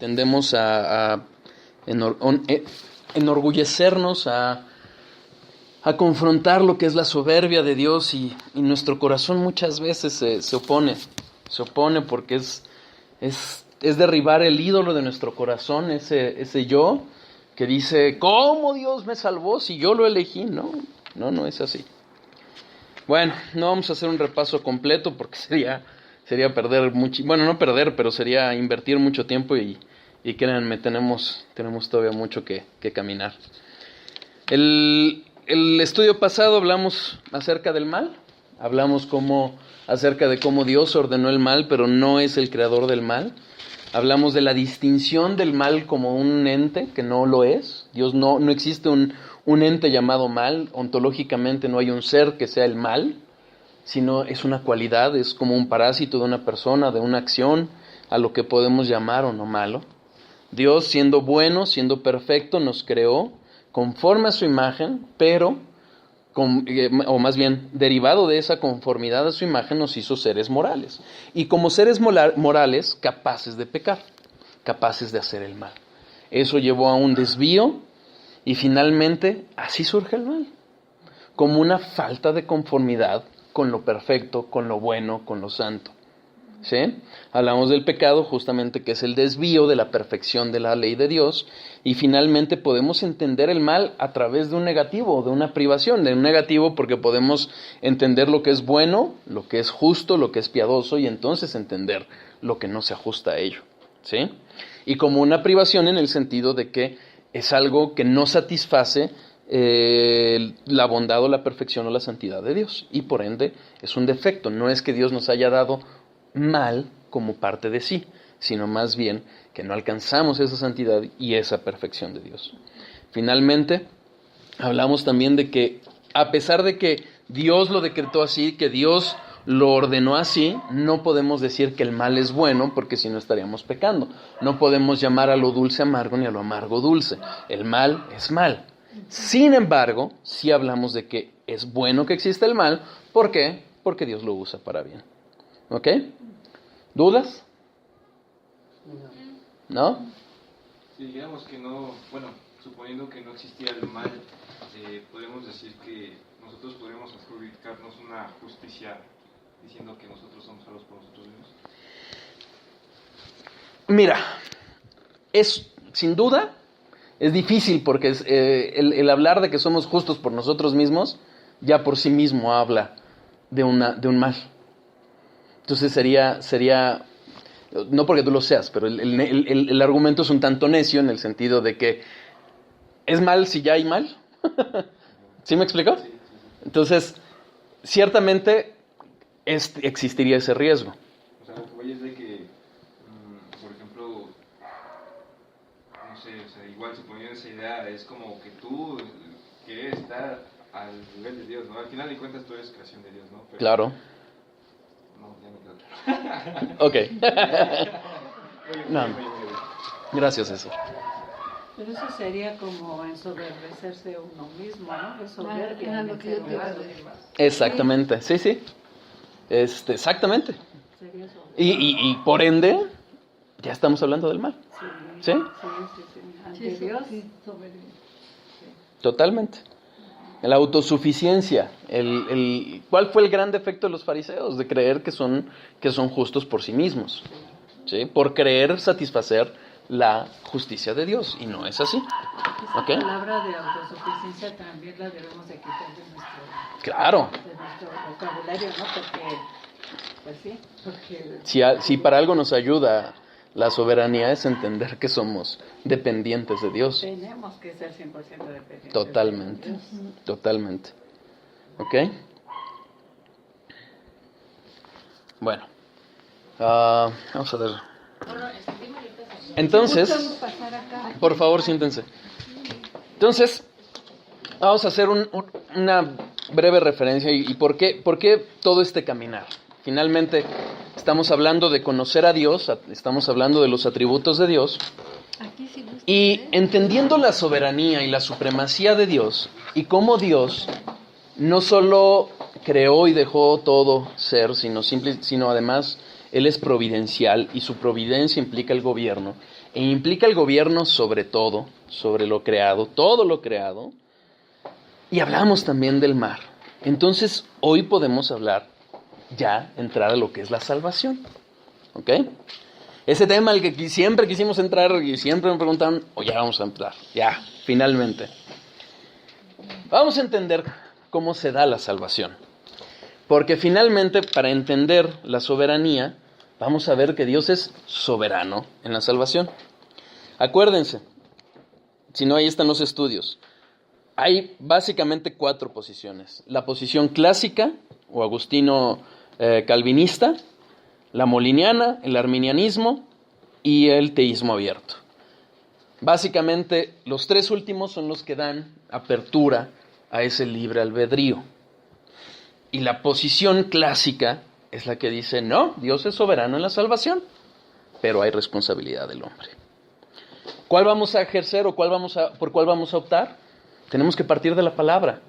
tendemos a enorgullecernos, a confrontar lo que es la soberbia de Dios, y nuestro corazón muchas veces se opone porque es derribar el ídolo de nuestro corazón, ese yo que dice, ¿cómo Dios me salvó si yo lo elegí? No es así. Bueno, no vamos a hacer un repaso completo porque sería perder mucho, bueno, no perder, pero sería invertir mucho tiempo y créanme, tenemos todavía mucho que caminar. El estudio pasado hablamos acerca del mal, hablamos acerca de cómo Dios ordenó el mal, pero no es el creador del mal. Hablamos de la distinción del mal como un ente, que no lo es. Dios no existe un ente llamado mal. Ontológicamente no hay un ser que sea el mal, sino es una cualidad, es como un parásito de una persona, de una acción, a lo que podemos llamar o no malo. Dios, siendo bueno, siendo perfecto, nos creó conforme a su imagen, pero, o más bien, derivado de esa conformidad a su imagen, nos hizo seres morales. Y como seres morales, capaces de pecar, capaces de hacer el mal. Eso llevó a un desvío y finalmente así surge el mal, como una falta de conformidad con lo perfecto, con lo bueno, con lo santo. ¿Sí? Hablamos del pecado justamente, que es el desvío de la perfección de la ley de Dios, y finalmente podemos entender el mal a través de un negativo, de una privación, de un negativo, porque podemos entender lo que es bueno, lo que es justo, lo que es piadoso, y entonces entender lo que no se ajusta a ello. ¿Sí? Y como una privación en el sentido de que es algo que no satisface la bondad o la perfección o la santidad de Dios, y por ende es un defecto. No es que Dios nos haya dado mal como parte de sí, sino más bien que no alcanzamos esa santidad y esa perfección de Dios. Finalmente, hablamos también de que a pesar de que Dios lo decretó así, que Dios lo ordenó así, no podemos decir que el mal es bueno, porque si no estaríamos pecando. No podemos llamar a lo dulce amargo ni a lo amargo dulce. El mal es mal. Sin embargo, sí hablamos de que es bueno que exista el mal. ¿Por qué? Porque Dios lo usa para bien. ¿Ok? ¿Dudas? ¿No? Si digamos que no, bueno, suponiendo que no existiera el mal, podemos decir que nosotros podríamos adjudicarnos una justicia diciendo que nosotros somos salvos por nosotros mismos. Mira, sin duda, es difícil porque el hablar de que somos justos por nosotros mismos, ya por sí mismo habla de un mal. Entonces sería, no porque tú lo seas, pero el argumento es un tanto necio en el sentido de que es mal si ya hay mal. ¿Sí me explico? Entonces, ciertamente existiría ese riesgo. O sea, lo que voy es de que, por ejemplo, no sé, o sea, igual suponiendo esa idea, es como que tú quieres estar al nivel de Dios, ¿no? Al final de cuentas tú eres creación de Dios, ¿no? Pero, claro. No, ya me quedo claro. Ok. No. Gracias, eso. Pero eso sería como ensoberbecerse uno mismo, ¿no? Es soberbia. Exactamente, sí. Exactamente. Y por ende, ya estamos hablando del mal. ¿Sí? Sí. Ante Dios, soberbia. Totalmente. La autosuficiencia. ¿Cuál fue el gran defecto de los fariseos? De creer que son justos por sí mismos. ¿Sí? Por creer satisfacer la justicia de Dios. Y no es así. Esa ¿Okay? palabra de autosuficiencia también la debemos de quitar de nuestro vocabulario, ¿no? Porque, pues sí. Porque si para algo nos ayuda la soberanía, es entender que somos dependientes de Dios. Tenemos que ser 100% dependientes. Totalmente. ¿Ok? Bueno. Vamos a ver. Entonces, por favor, siéntense. Entonces, vamos a hacer una breve referencia y por qué todo este caminar. Finalmente, estamos hablando de conocer a Dios, estamos hablando de los atributos de Dios, y entendiendo la soberanía y la supremacía de Dios, y cómo Dios no solo creó y dejó todo ser, sino además Él es providencial y su providencia implica el gobierno, e implica el gobierno sobre todo, sobre lo creado, todo lo creado. Y hablamos también del mar. Entonces, hoy podemos hablar, ya entrar a lo que es la salvación. ¿Ok? Ese tema al que siempre quisimos entrar y siempre me preguntaron, ya vamos a entrar, ya, finalmente. Vamos a entender cómo se da la salvación. Porque finalmente, para entender la soberanía, vamos a ver que Dios es soberano en la salvación. Acuérdense, si no, ahí están los estudios. Hay básicamente 4 posiciones. La posición clásica, o agustino calvinista, la moliniana, el arminianismo y el teísmo abierto. Básicamente, los 3 últimos son los que dan apertura a ese libre albedrío. Y la posición clásica es la que dice, no, Dios es soberano en la salvación, pero hay responsabilidad del hombre. ¿Cuál vamos a ejercer o por cuál vamos a optar? Tenemos que partir de la palabra.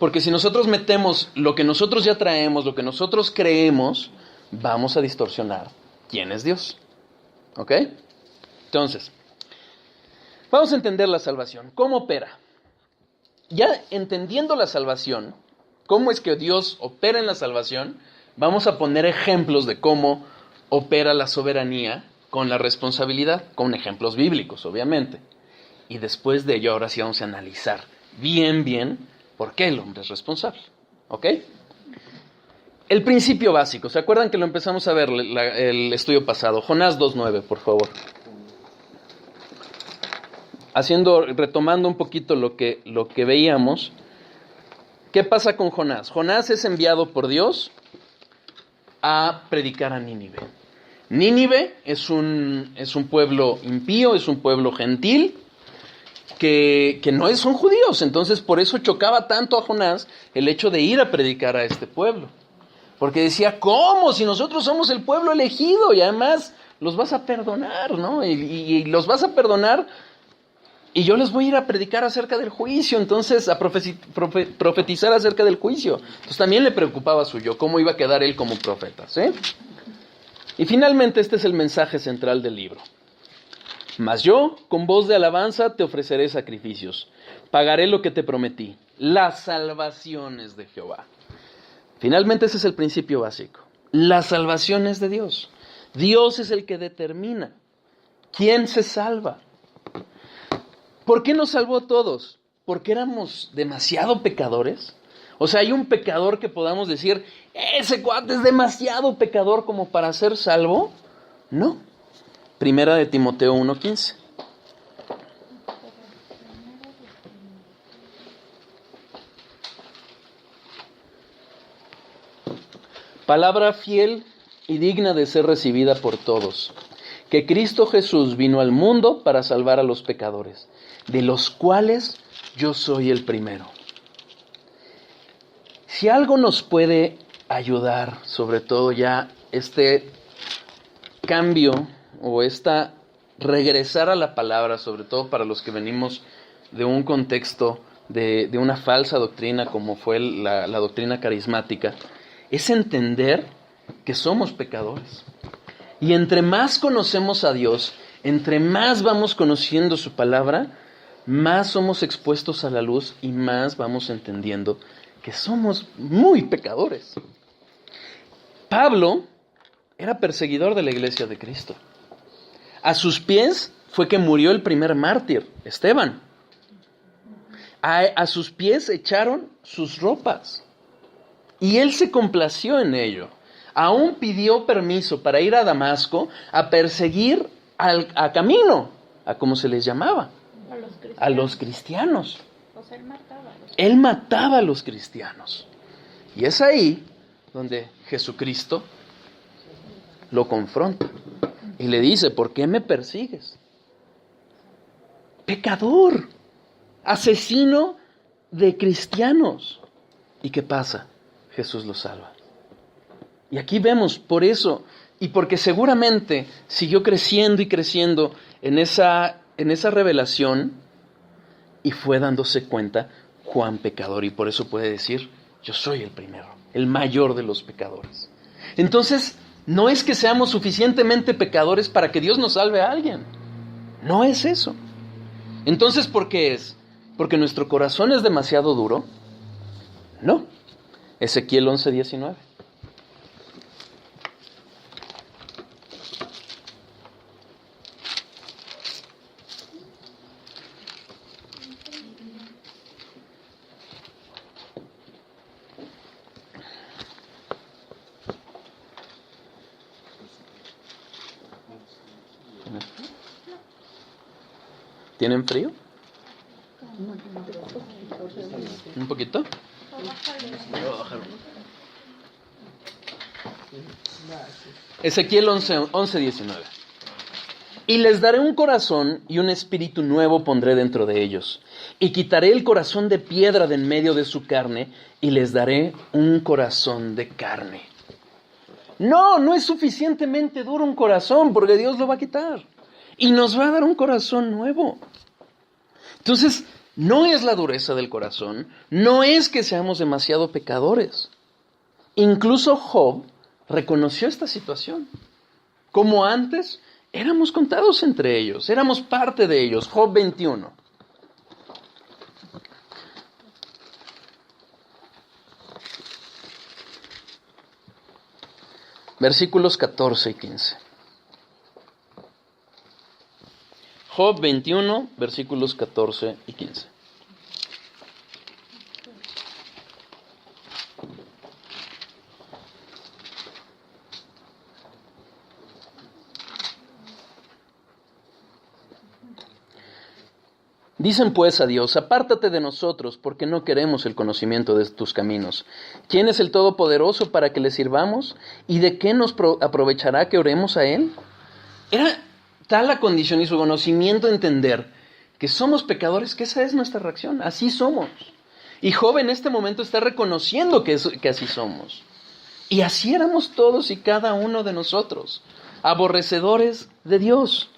Porque si nosotros metemos lo que nosotros ya traemos, lo que nosotros creemos, vamos a distorsionar quién es Dios. ¿Ok? Entonces, vamos a entender la salvación. ¿Cómo opera? Ya entendiendo la salvación, cómo es que Dios opera en la salvación, vamos a poner ejemplos de cómo opera la soberanía con la responsabilidad, con ejemplos bíblicos, obviamente. Y después de ello, ahora sí vamos a analizar bien por qué el hombre es responsable. ¿Ok? El principio básico, ¿se acuerdan que lo empezamos a ver el estudio pasado? Jonás 2:9, por favor. Retomando un poquito lo que veíamos, ¿qué pasa con Jonás? Jonás es enviado por Dios a predicar a Nínive. Nínive es un pueblo impío, es un pueblo gentil, que no son judíos. Entonces por eso chocaba tanto a Jonás el hecho de ir a predicar a este pueblo. Porque decía, ¿cómo? Si nosotros somos el pueblo elegido y además los vas a perdonar, ¿no? Y los vas a perdonar y yo les voy a ir a predicar acerca del juicio, entonces a profetizar acerca del juicio. Entonces también le preocupaba suyo cómo iba a quedar él como profeta, ¿sí? Y finalmente este es el mensaje central del libro. Mas yo, con voz de alabanza, te ofreceré sacrificios. Pagaré lo que te prometí. Las salvaciones de Jehová. Finalmente ese es el principio básico. La salvación es de Dios. Dios es el que determina quién se salva. ¿Por qué nos salvó a todos? ¿Porque éramos demasiado pecadores? O sea, ¿hay un pecador que podamos decir, ese cuate es demasiado pecador como para ser salvo? No. Primera de Timoteo 1:15. Palabra fiel y digna de ser recibida por todos, que Cristo Jesús vino al mundo para salvar a los pecadores, de los cuales yo soy el primero. Si algo nos puede ayudar, sobre todo ya este cambio o esta regresar a la palabra, sobre todo para los que venimos de un contexto de una falsa doctrina como fue la doctrina carismática, es entender que somos pecadores. Y entre más conocemos a Dios, entre más vamos conociendo su palabra, más somos expuestos a la luz y más vamos entendiendo que somos muy pecadores. Pablo era perseguidor de la iglesia de Cristo. A sus pies fue que murió el primer mártir, Esteban. A sus pies echaron sus ropas. Y él se complació en ello. Aún pidió permiso para ir a Damasco a perseguir a Camino, a como se les llamaba, a los cristianos. O sea, él mataba a los cristianos. Y es ahí donde Jesucristo lo confronta y le dice, ¿por qué me persigues? Pecador, asesino de cristianos. ¿Y qué pasa? Jesús lo salva. Y aquí vemos, por eso, y porque seguramente siguió creciendo y creciendo en esa revelación, y fue dándose cuenta cuán pecador, y por eso puede decir, yo soy el primero, el mayor de los pecadores. Entonces, No es que seamos suficientemente pecadores para que Dios nos salve a alguien. No es eso. Entonces, ¿por qué es? ¿Porque nuestro corazón es demasiado duro? No. Ezequiel 11:19. ¿Tienen frío? ¿Un poquito? Ezequiel 11:19. Y les daré un corazón y un espíritu nuevo pondré dentro de ellos. Y quitaré el corazón de piedra de en medio de su carne y les daré un corazón de carne. No es suficientemente duro un corazón porque Dios lo va a quitar. Y nos va a dar un corazón nuevo. Entonces, no es la dureza del corazón, no es que seamos demasiado pecadores. Incluso Job reconoció esta situación. Como antes, éramos contados entre ellos, éramos parte de ellos. Job 21. Versículos 14 y 15. Job 21, versículos 14 y 15. Dicen pues a Dios, apártate de nosotros, porque no queremos el conocimiento de tus caminos. ¿Quién es el Todopoderoso para que le sirvamos? ¿Y de qué nos aprovechará que oremos a Él? Era tal la condición y su conocimiento entender que somos pecadores, que esa es nuestra reacción, así somos. Y Job en este momento está reconociendo que así somos. Y así éramos todos y cada uno de nosotros, aborrecedores de Dios.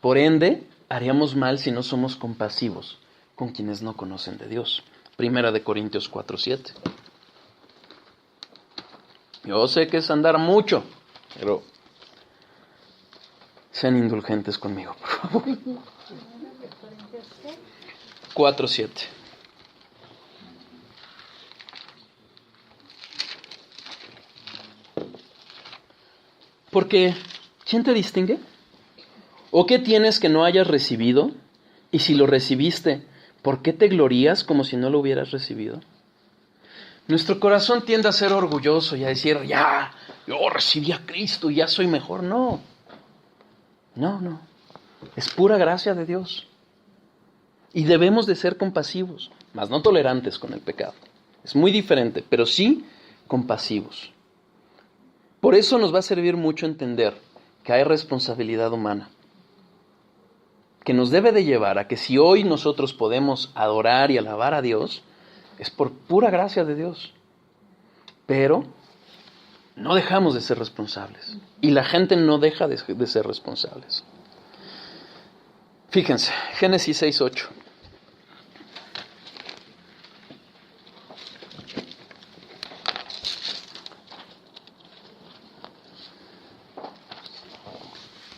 Por ende, haríamos mal si no somos compasivos con quienes no conocen de Dios. 1 Corintios 4:7. Yo sé que es andar mucho, pero sean indulgentes conmigo, por favor. 4:7. Porque, ¿quién te distingue? ¿O qué tienes que no hayas recibido? Y si lo recibiste, ¿por qué te glorías como si no lo hubieras recibido? Nuestro corazón tiende a ser orgulloso y a decir, ya, yo recibí a Cristo y ya soy mejor. No. Es pura gracia de Dios. Y debemos de ser compasivos, mas no tolerantes con el pecado. Es muy diferente, pero sí compasivos. Por eso nos va a servir mucho entender que hay responsabilidad humana, que nos debe de llevar a que si hoy nosotros podemos adorar y alabar a Dios, es por pura gracia de Dios. Pero no dejamos de ser responsables. Y la gente no deja de ser responsables. Fíjense, Génesis 6:8.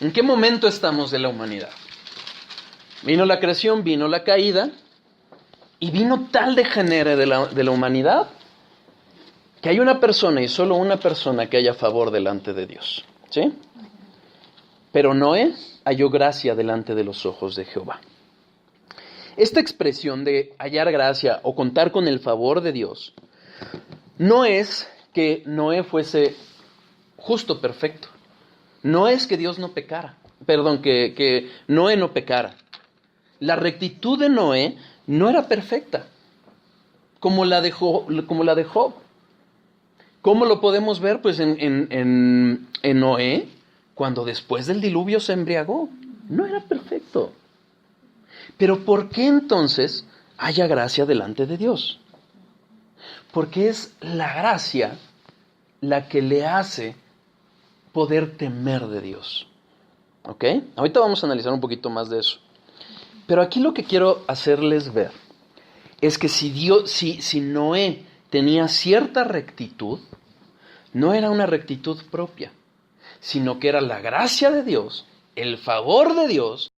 ¿En qué momento estamos de la humanidad? Vino la creación, vino la caída, y vino tal degenere de la humanidad que hay una persona y solo una persona que haya favor delante de Dios. ¿Sí? Pero Noé halló gracia delante de los ojos de Jehová. Esta expresión de hallar gracia o contar con el favor de Dios no es que Noé fuese justo, perfecto. No es que Dios no pecara. Perdón, que Noé no pecara. La rectitud de Noé no era perfecta, como la de Job. ¿Cómo lo podemos ver? Pues en Noé, cuando después del diluvio se embriagó. No era perfecto. Pero ¿por qué entonces haya gracia delante de Dios? Porque es la gracia la que le hace poder temer de Dios. ¿Ok? Ahorita vamos a analizar un poquito más de eso. Pero aquí lo que quiero hacerles ver es que si Noé tenía cierta rectitud, no era una rectitud propia, sino que era la gracia de Dios, el favor de Dios,